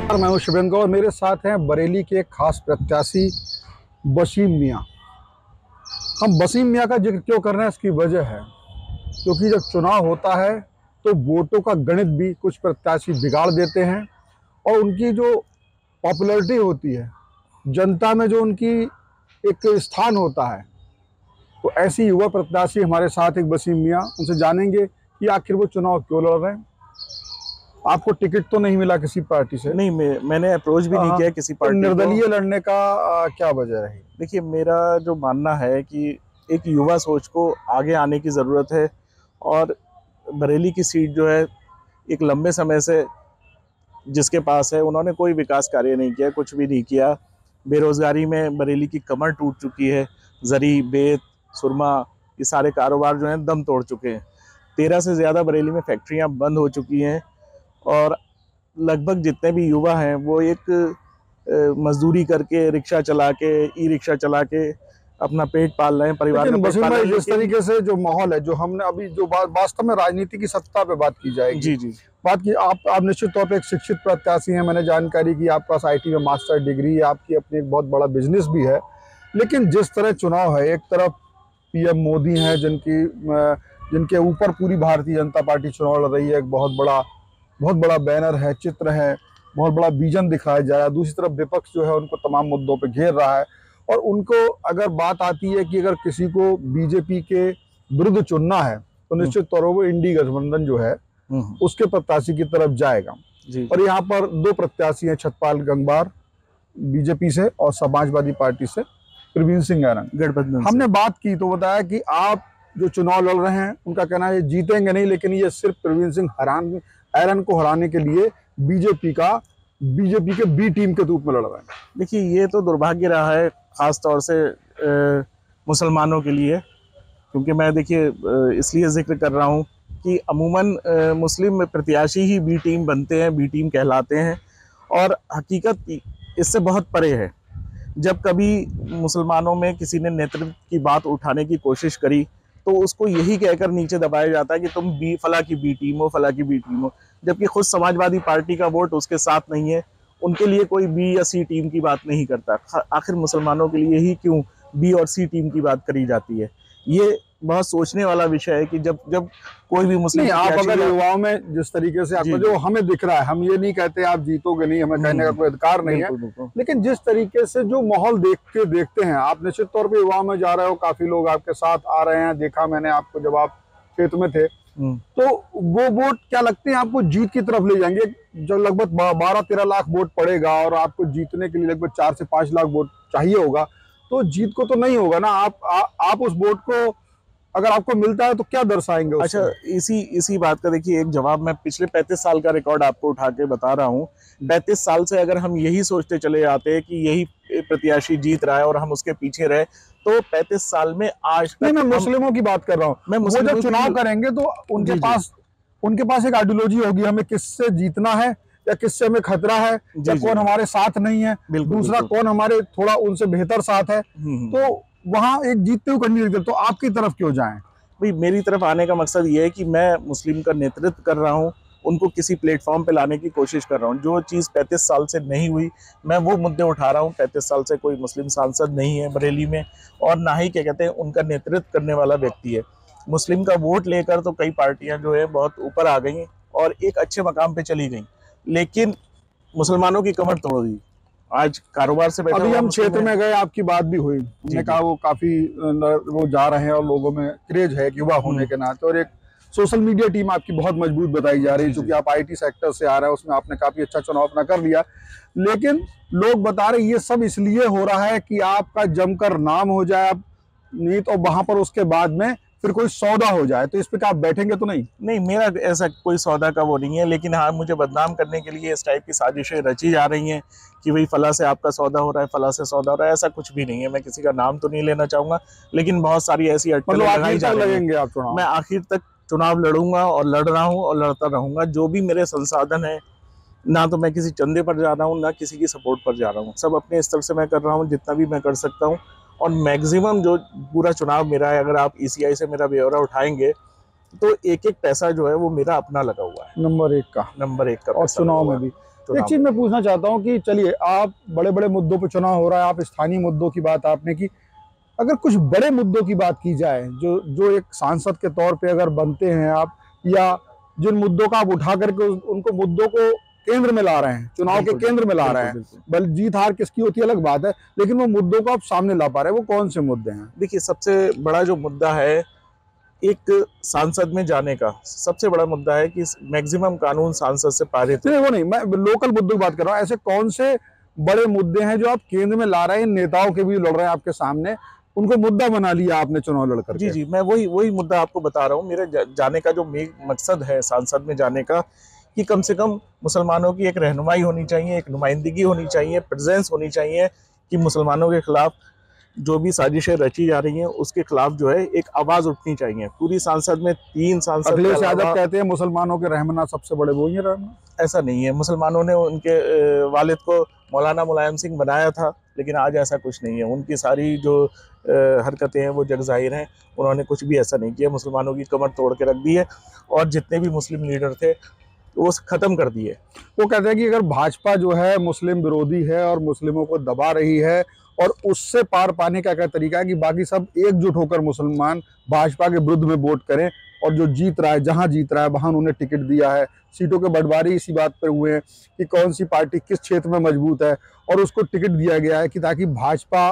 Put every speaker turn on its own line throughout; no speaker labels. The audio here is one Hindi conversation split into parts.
मैं हूं शुभेंद्र और मेरे साथ हैं बरेली के एक खास प्रत्याशी वसीम मियां। हम वसीम मियां का जिक्र क्यों कर रहे हैं, इसकी वजह है क्योंकि जब चुनाव होता है तो वोटों का गणित भी कुछ प्रत्याशी बिगाड़ देते हैं और उनकी जो पॉपुलैरिटी होती है, जनता में जो उनकी एक स्थान होता है, तो ऐसी युवा प्रत्याशी हमारे साथ एक वसीम मियां, उनसे जानेंगे कि आखिर वो चुनाव क्यों लड़ रहे हैं। आपको टिकट तो नहीं मिला किसी पार्टी से?
नहीं, मैंने अप्रोच भी नहीं किया किसी
तो
पार्टी को।
निर्दलीय लड़ने का क्या वजह रही?
देखिए, मेरा जो मानना है कि एक युवा सोच को आगे आने की ज़रूरत है और बरेली की सीट जो है एक लंबे समय से जिसके पास है, उन्होंने कोई विकास कार्य नहीं किया, कुछ भी नहीं किया। बेरोज़गारी में बरेली की कमर टूट चुकी है। ज़री, बेत, सुरमा, ये सारे कारोबार जो हैं दम तोड़ चुके हैं। 13 से ज़्यादा बरेली में फैक्ट्रियाँ बंद हो चुकी हैं और लगभग जितने भी युवा हैं वो एक मजदूरी करके, रिक्शा चला के, ई रिक्शा चला के अपना पेट पाल रहे हैं, परिवार का पेट पाल रहे हैं।
जिस तरीके से जो माहौल है, जो हमने अभी जो वास्तव में राजनीति की सत्ता पे बात की जाएगी,
जी जी,
बात की आप निश्चित तौर पे एक शिक्षित प्रत्याशी हैं। मैंने जानकारी की आपके पास IT में मास्टर डिग्री है, आपकी अपनी एक बहुत बड़ा बिजनेस भी है। लेकिन जिस तरह चुनाव है, एक तरफ PM मोदी हैं जिनके ऊपर पूरी भारतीय जनता पार्टी चुनाव लड़ रही है, एक बहुत बड़ा बैनर है, चित्र है, बहुत बड़ा विजन दिखाया जा रहा है। दूसरी तरफ विपक्ष जो है उनको तमाम मुद्दों पे घेर रहा है और उनको अगर बात आती है कि अगर किसी को BJP के विरुद्ध चुनना है तो निश्चित तौर पर वो इंडी गठबंधन जो है उसके प्रत्याशी की तरफ जाएगा। और यहाँ पर दो प्रत्याशी हैं, छतपाल गंगवार BJP से और समाजवादी पार्टी से प्रवीण सिंह ऐरन गठबंधन। हमने बात की तो बताया कि आप जो चुनाव लड़ रहे हैं, उनका कहना है ये जीतेंगे नहीं, लेकिन ये सिर्फ प्रवीण सिंह ऐरन को हराने के लिए BJP के B टीम के रूप में लड़ रहे हैं।
देखिए, ये तो दुर्भाग्य रहा है ख़ास तौर से मुसलमानों के लिए, क्योंकि मैं देखिए इसलिए जिक्र कर रहा हूँ कि अमूमन मुस्लिम प्रत्याशी ही B टीम बनते हैं, B टीम कहलाते हैं और हकीकत इससे बहुत परे है। जब कभी मुसलमानों में किसी ने नेतृत्व की बात उठाने की कोशिश करी तो उसको यही कहकर नीचे दबाया जाता है कि तुम फला की B टीम हो, फला की B टीम हो, जबकि खुद समाजवादी पार्टी का वोट उसके साथ नहीं है। उनके लिए कोई B या C टीम की बात नहीं करता। आखिर मुसलमानों के लिए ही क्यों B और C टीम की बात करी जाती है? ये बहुत सोचने वाला विषय है कि जब कोई भी मुस्लिम,
आप अगर युवाओं में जिस तरीके से आपको जो हमें दिख रहा है, हम ये नहीं कहते आप जीतोगे नहीं, हमें कहने का कोई अधिकार नहीं है, लेकिन जिस तरीके से जो माहौल देखते हैं, आप निश्चित तौर पे युवाओं में जा रहे हो, काफी लोग आपके साथ आ रहे हैं, देखा मैंने आपको जब आप क्षेत्र में थे, तो वो वोट क्या लगते हैं आपको जीत की तरफ ले जाएंगे? जब लगभग 12-13 लाख वोट पड़ेगा और आपको जीतने के लिए लगभग 4 से 5 लाख वोट चाहिए होगा, तो जीत को तो नहीं होगा ना। आप उस वोट को अगर आपको मिलता है तो क्या दर्शाएंगे उससे?
अच्छा, इसी बात का देखिए एक जवाब मैं पिछले 35 साल का रिकॉर्ड आपको उठा के बता रहा हूँ। 35 साल से अगर हम यही सोचते चले जाते हैं कि यही प्रत्याशी जीत रहा है और हम उसके पीछे रहे, तो 35 साल में आज तक।
नहीं, मैं मुस्लिमों की बात कर रहा हूँ। वो जब चुनाव करेंगे तो उनके पास एक आइडियोलॉजी होगी, हमें किससे जीतना है या किससे हमें खतरा है, या कौन हमारे साथ नहीं है, दूसरा कौन हमारे थोड़ा उनसे बेहतर साथ है। तो वहाँ एक जीतते हुए कंडीशन, तो आपकी तरफ क्यों जाएं?
भाई, मेरी तरफ आने का मकसद ये है कि मैं मुस्लिम का नेतृत्व कर रहा हूँ, उनको किसी प्लेटफॉर्म पे लाने की कोशिश कर रहा हूँ। जो चीज़ 35 साल से नहीं हुई, मैं वो मुद्दे उठा रहा हूँ। 35 साल से कोई मुस्लिम सांसद नहीं है बरेली में और ना ही क्या कहते हैं उनका नेतृत्व करने वाला व्यक्ति है। मुस्लिम का वोट लेकर तो कई पार्टियाँ जो है बहुत ऊपर आ गई और एक अच्छे मकाम पर चली गई, लेकिन मुसलमानों की कमर तोड़ दी। आज कारोबार से
अभी हम क्षेत्र में गए, आपकी बात भी हुई, हमने कहा वो काफी वो जा रहे हैं और लोगों में क्रेज है युवा होने के नाते, और एक सोशल मीडिया टीम आपकी बहुत मजबूत बताई जा रही है, क्योंकि आप IT सेक्टर से आ रहे हैं, उसमें आपने काफी अच्छा चुनाव अपना कर लिया। लेकिन लोग बता रहे ये सब इसलिए हो रहा है कि आपका जमकर नाम हो जाए, आप नहीं तो वहां पर उसके बाद में फिर कोई सौदा हो जाए, तो इस पे आप बैठेंगे तो नहीं?
नहीं, मेरा ऐसा कोई सौदा का वो नहीं है, लेकिन हाँ, मुझे बदनाम करने के लिए इस टाइप की साजिशें रची जा रही हैं कि भाई फला से आपका सौदा हो रहा है, फला से सौदा हो रहा है। ऐसा कुछ भी नहीं है। मैं किसी का नाम तो नहीं लेना चाहूंगा, लेकिन बहुत सारी ऐसी अटकलें लगाई जा रही हैं। मैं आखिर तक चुनाव लड़ूंगा और लड़ रहा हूँ और लड़ता रहूंगा। जो भी मेरे संसाधन है, ना तो मैं किसी चंदे पर जा रहा हूँ, ना किसी की सपोर्ट पर जा रहा हूँ, सब अपने स्तर से मैं कर रहा हूँ जितना भी मैं कर सकता हूँ। और मैक्सिमम जो पूरा चुनाव मेरा है, अगर आप ECI से मेरा ब्यौरा उठाएंगे तो एक एक पैसा जो है वो मेरा अपना लगा हुआ है,
नंबर एक का
पैसा।
और चुनाव में भी
तो
एक चीज मैं पूछना चाहता हूँ कि चलिए, आप बड़े बड़े मुद्दों पर चुनाव हो रहा है, आप स्थानीय मुद्दों की बात आपने की, अगर कुछ बड़े मुद्दों की बात की जाए जो जो एक सांसद के तौर पे अगर बनते हैं आप, या जिन मुद्दों का आप उठा करके उनको मुद्दों को केंद्र में ला रहे हैं, चुनाव के केंद्र में ला रहे हैं, बल जीत हार किसकी होती है अलग बात है, लेकिन वो मुद्दों को आप सामने ला पा रहे हैं, वो कौन से मुद्दे हैं?
देखिए, सबसे बड़ा जो मुद्दा है एक सांसद में जाने का, सबसे बड़ा मुद्दा है कि मैक्सिमम कानून सांसद से पारित
नहीं, वो नहीं, मैं लोकल मुद्दों की बात कर रहा हूँ। ऐसे कौन से बड़े मुद्दे हैं जो आप केंद्र में ला रहे हैं, नेताओं के भी लड़ रहे हैं आपके सामने, उनको मुद्दा बना लिया आपने चुनाव लड़कर?
जी, मैं वही मुद्दा आपको बता रहा हूँ। मेरे जाने का जो मकसद है सांसद में जाने का, कि कम से कम मुसलमानों की एक रहनुमाई होनी चाहिए, एक नुमाइंदगी होनी चाहिए, प्रेजेंस होनी चाहिए, कि मुसलमानों के खिलाफ जो भी साजिशें रची जा रही हैं उसके खिलाफ जो है एक आवाज उठनी चाहिए। पूरी सांसद में 3 सांसद,
अखिलेश यादव कहते हैं मुसलमानों के रहमना सबसे बड़े वो ही रहमना।
ऐसा नहीं है, मुसलमानों ने उनके वालिद को मौलाना मुलायम सिंह बनाया था, लेकिन आज ऐसा कुछ नहीं है। उनकी सारी जो हरकतें हैं वो जग जाहिर हैं, उन्होंने कुछ भी ऐसा नहीं किया। मुसलमानों की कमर तोड़ के रख दी है, और जितने भी मुस्लिम लीडर थे वो खत्म कर दिए।
वो कहते हैं कि अगर भाजपा जो है मुस्लिम विरोधी है और मुस्लिमों को दबा रही है, और उससे पार पाने का क्या तरीका है कि बाकी सब एकजुट होकर मुसलमान भाजपा के विरुद्ध में वोट करें, और जो जीत रहा है, जहां जीत रहा है वहां उन्होंने टिकट दिया है। सीटों के बंटवारे इसी बात पर हुए हैं कि कौन सी पार्टी किस क्षेत्र में मजबूत है, और उसको टिकट दिया गया है कि ताकि भाजपा,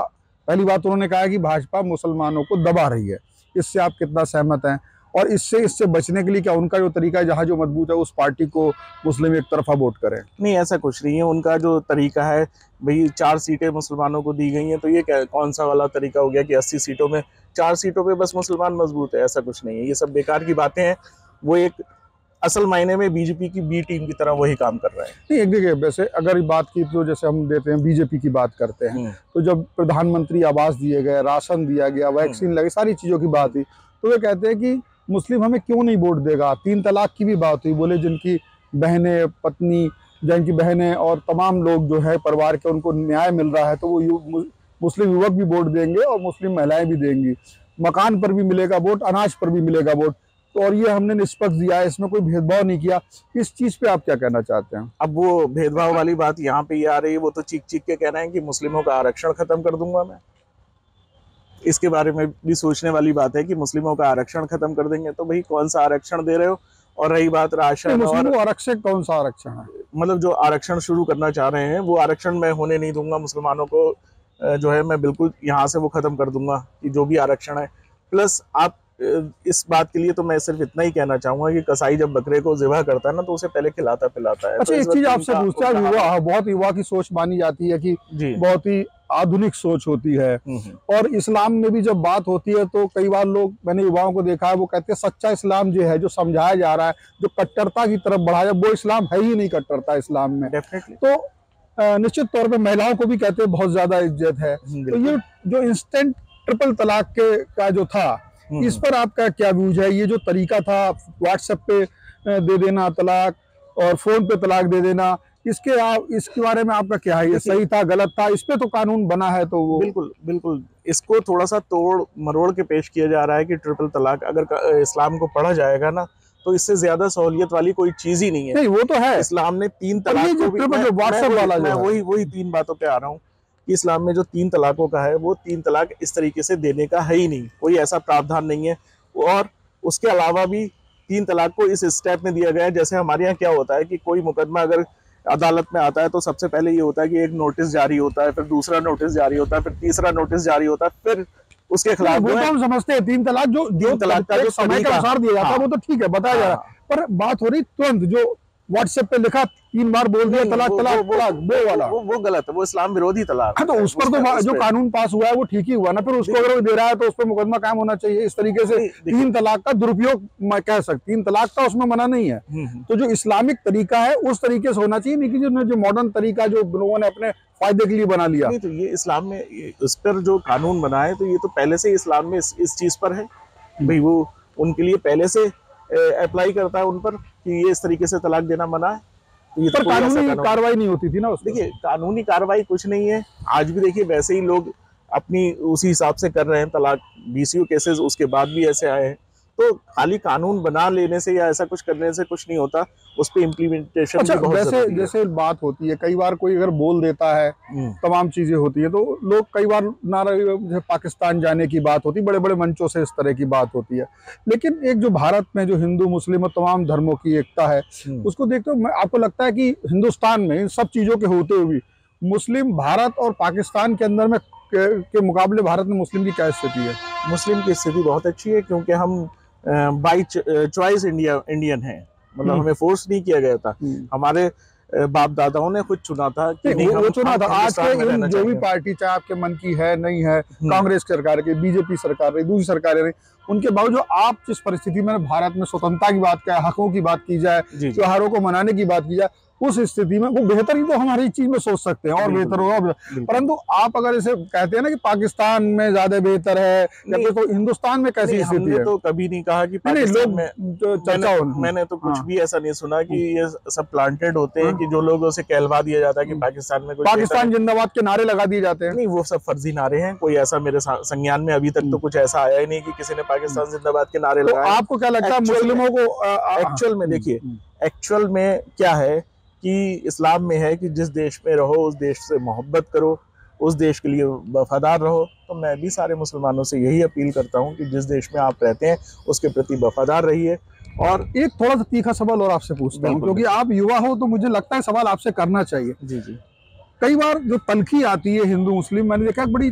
पहली बात उन्होंने कहा है कि भाजपा मुसलमानों को दबा रही है। इससे आप कितना सहमत हैं? और इससे बचने के लिए क्या उनका जो तरीका है, जहाँ जो मजबूत है उस पार्टी को मुस्लिम एक तरफा वोट करें?
नहीं, ऐसा कुछ नहीं है। उनका जो तरीका है, भाई 4 सीटें मुसलमानों को दी गई हैं, तो ये कौन सा वाला तरीका हो गया कि 80 सीटों में 4 सीटों पे बस मुसलमान मजबूत है? ऐसा कुछ नहीं है, ये सब बेकार की बातें हैं। वो एक असल मायने में बीजेपी की बी टीम की तरह वही काम कर रहे हैं।
नहीं, एक देखिए, वैसे अगर बात की तो जैसे हम देते हैं बीजेपी की बात करते हैं, तो जब प्रधानमंत्री आवास दिए गए, राशन दिया गया, वैक्सीन लगे, सारी चीज़ों की बात हुई, तो वे कहते हैं कि मुस्लिम हमें क्यों नहीं वोट देगा। 3 तलाक की भी बात हुई, बोले जिनकी बहनें, पत्नी, जिनकी बहनें और तमाम लोग जो है परिवार के, उनको न्याय मिल रहा है तो वो मुस्लिम युवक भी वोट देंगे और मुस्लिम महिलाएं भी देंगी। मकान पर भी मिलेगा वोट, अनाज पर भी मिलेगा वोट, तो और ये हमने निष्पक्ष दिया है, इसमें कोई भेदभाव नहीं किया। इस चीज़ पे आप क्या कहना चाहते हैं?
अब वो भेदभाव वाली बात यहाँ पे ये आ रही है, वो तो चीख चीख के कह रहे हैं कि मुस्लिमों का आरक्षण खत्म कर दूंगा मैं। इसके बारे में भी सोचने वाली बात है कि मुस्लिमों का आरक्षण खत्म कर देंगे, तो भाई कौन सा आरक्षण दे रहे हो? और रही बात राशन,
और आरक्षण, कौन सा आरक्षण है?
मतलब जो आरक्षण शुरू करना चाह रहे हैं वो आरक्षण मैं होने नहीं दूंगा। मुसलमानों को जो है मैं बिल्कुल यहाँ से वो खत्म कर दूंगा कि जो भी आरक्षण है। प्लस आप इस बात के लिए तो मैं सिर्फ इतना ही कहना चाहूंगा कि कसाई जब बकरे को ज़िबा करता है ना, तो उसे पहले खिलाता पिलाता है।
अच्छा,
तो
एक चीज आपसे पूछता है, बहुत युवा की सोच मानी जाती है कि बहुत ही आधुनिक सोच होती है, और इस्लाम में भी जब बात होती है तो कई बार लोग, मैंने युवाओं को देखा है, वो कहते हैं सच्चा इस्लाम जो है, जो समझाया जा रहा है, जो कट्टरता की तरफ बढ़ाया, वो इस्लाम है ही नहीं कट्टरता इस्लाम में।
डेफिनेटली।
तो निश्चित तौर पे महिलाओं को भी कहते हैं बहुत ज्यादा इज्जत है। तो ये जो इंस्टेंट ट्रिपल तलाक का जो था, इस पर आपका क्या व्यूज है? ये जो तरीका था व्हाट्सएप पे दे देना तलाक और फोन पे तलाक दे देना, इसके बारे में आपका क्या है? ये सही था, गलत था? इस पे तो कानून बना है, तो वो
बिल्कुल इसको थोड़ा सा तोड़ मरोड़ के पेश किया जा रहा है कि ट्रिपल तलाक अगर इस्लाम को पढ़ा जाएगा ना, तो इससे ज्यादा सहूलियत वाली कोई चीज ही नहीं है।
नहीं, वो तो है।
इस्लाम ने 3 तलाक को भी, मैं वही 3 बातों पे आ रहा हूँ कि इस्लाम में जो 3 तलाकों का है, वो 3 तलाक इस तरीके से देने का है ही नहीं, कोई ऐसा प्रावधान नहीं है। और उसके अलावा भी 3 तलाक को इस स्टेप में दिया गया है। जैसे हमारे यहाँ क्या होता है कि कोई मुकदमा अगर अदालत में आता है तो सबसे पहले ये होता है कि एक नोटिस जारी होता है, फिर दूसरा नोटिस जारी होता है, फिर तीसरा नोटिस जारी होता है, फिर उसके खिलाफ
वो तो हम समझते हैं 3 तलाक जो 3 तलाक का जो समय के अनुसार दिया जाता है, वो तो ठीक है, बताया जा रहा है। पर बात हो रही तुरंत जो व्हाट्सएप पे लिखा 3 बार बोल दिया तलाक तलाक तलाक, वो वाला
वो गलत है, वो इस्लाम विरोधी तलाक।
हाँ, तो उस पर तो जो कानून पास हुआ है वो ठीक ही हुआ ना। फिर उसको अगर वो दे रहा है तो उस पर मुकदमा कायम होना चाहिए। इस तरीके से 3 तलाक का दुरुपयोग मैं कह सकती, 3 तलाक का उसमें मना नहीं है। तो जो इस्लामिक तरीका है उस तरीके से होना चाहिए, नहीं कि जो मॉडर्न तरीका जो लोगों ने अपने फायदे के लिए बना लिया।
नहीं, तो ये इस्लाम में इस पर जो कानून बना है, तो ये तो पहले से इस्लाम में इस चीज पर है भाई, वो उनके लिए पहले से अप्लाई करता है उन पर कि ये इस तरीके से तलाक देना मना है।
तो पर कानूनी कार्रवाई नहीं होती थी ना उसमें।
देखिए, कानूनी कार्रवाई कुछ नहीं है आज भी। देखिए, वैसे ही लोग अपनी उसी हिसाब से कर रहे हैं तलाक। BCO केसेस उसके बाद भी ऐसे आए हैं, तो खाली कानून बना लेने से या ऐसा कुछ करने से कुछ नहीं होता, उस पे इम्प्लीमेंटेशन
अच्छा,
भी बहुत
जैसे
जरूरी है।
जैसे बात होती है, कई बार कोई अगर बोल देता है, तमाम चीजें होती है, तो लोग कई बार नारा पाकिस्तान जाने की बात होती है, बड़े बड़े मंचों से इस तरह की बात होती है। लेकिन एक जो भारत में जो हिंदू मुस्लिम और तमाम धर्मों की एकता है, उसको देखते हो आपको लगता है कि हिंदुस्तान में इन सब चीजों के होते हुए मुस्लिम भारत और पाकिस्तान के अंदर में के मुकाबले भारत में मुस्लिम की क्या स्थिति है?
मुस्लिम की स्थिति बहुत अच्छी है, क्योंकि हम बाई चॉइस इंडियन है, मतलब हमें फोर्स नहीं किया गया था। हमारे बाप दादाओं ने खुद चुना था कि नहीं,
वो चुना था। आज के जो भी
चाहिए।
पार्टी, चाहे आपके मन की है नहीं है, कांग्रेस सरकार की, बीजेपी सरकार रही, दूसरी सरकारें रही, उनके बावजूद आप जिस परिस्थिति में भारत में स्वतंत्रता की बात क्या, हकों की बात की जाए, त्योहारों को मनाने की बात की जाए, उस स्थिति में वो बेहतर ही तो हम हर एक चीज में सोच सकते हैं और बेहतर होगा। परंतु आप अगर इसे कहते हैं ना कि पाकिस्तान में ज्यादा बेहतर है, या फिर तो हिंदुस्तान में कैसी स्थिति है?
तो कभी नहीं कहा कि पाकिस्तान में
चर्चा
मैंने तो कुछ भी ऐसा नहीं सुना कि ये सब प्लांटेड होते हैं, कि जो लोगों से कहलवा दिया जाता है कि पाकिस्तान में कुछ,
पाकिस्तान जिंदाबाद के नारे लगा दिए जाते हैं।
नहीं, वो सब फर्जी नारे हैं। कोई ऐसा मेरे संज्ञान में अभी तक तो कुछ ऐसा आया ही नहीं कि किसी ने पाकिस्तान जिंदाबाद के नारे लगाए।
आपको क्या लगता है मुस्लिमों को
एक्चुअल में देखिए, एक्चुअल में क्या है कि इस्लाम में है कि जिस देश में रहो उस देश से मोहब्बत करो, उस देश के लिए वफादार रहो। तो मैं भी सारे मुसलमानों से यही अपील करता हूँ कि जिस देश में आप रहते हैं उसके प्रति वफादार रहिए। और
एक थोड़ा सा तीखा सवाल और आपसे पूछता हूँ, क्योंकि आप युवा हो तो मुझे लगता है सवाल आपसे करना चाहिए।
जी जी।
कई बार जो तलखी आती है हिंदू मुस्लिम, मैंने देखा बड़ी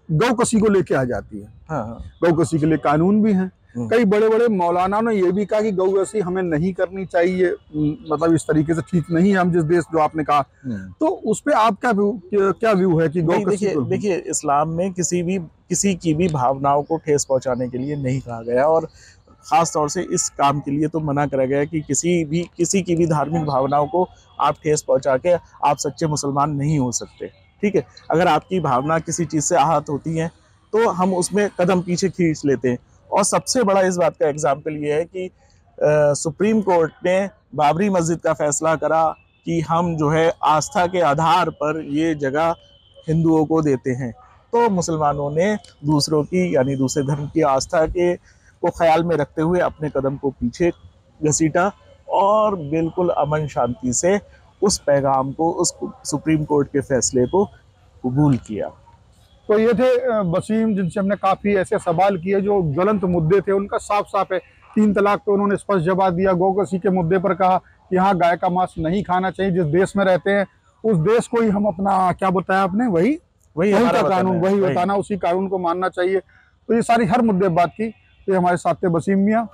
गौ कसी को लेके आ जाती है।
हाँ।
गौ कसी के लिए कानून भी हैं। कई बड़े बड़े मौलाना ने ये भी कहा कि गौ कसी हमें नहीं करनी चाहिए, मतलब इस तरीके से ठीक नहीं है, हम जिस देश जो आपने कहा। तो उस पे आप क्या व्यू है कि गौ कसी?
देखिए, इस्लाम में किसी की भी भावनाओं को ठेस पहुंचाने के लिए नहीं कहा गया, और खास तौर से इस काम के लिए तो मना करा गया कि किसी की भी धार्मिक भावनाओं को आप ठेस पहुंचा के आप सच्चे मुसलमान नहीं हो सकते। ठीक है, अगर आपकी भावना किसी चीज़ से आहत होती है तो हम उसमें कदम पीछे खींच लेते हैं। और सबसे बड़ा इस बात का एग्जाम्पल ये है कि सुप्रीम कोर्ट ने बाबरी मस्जिद का फैसला करा कि हम जो है आस्था के आधार पर ये जगह हिंदुओं को देते हैं। तो मुसलमानों ने दूसरों की, यानी दूसरे धर्म की आस्था को ख्याल में रखते हुए अपने कदम को पीछे घसीटा और बिल्कुल अमन शांति से उस पैगाम को, उस सुप्रीम कोर्ट के फैसले को कबूल किया।
तो ये थे वसीम, जिनसे हमने काफ़ी ऐसे सवाल किए जो ज्वलंत मुद्दे थे। उनका साफ साफ है, 3 तलाक पे उन्होंने स्पष्ट जवाब दिया। गौ कसी के मुद्दे पर कहा कि यहाँ गाय का मांस नहीं खाना चाहिए, जिस देश में रहते हैं उस देश को ही हम अपना, क्या बताया आपने, वही का कानून, वही बताना, उसी कानून को मानना चाहिए। तो ये सारी हर मुद्दे बात की। तो हमारे साथ थे वसीम मियाँ।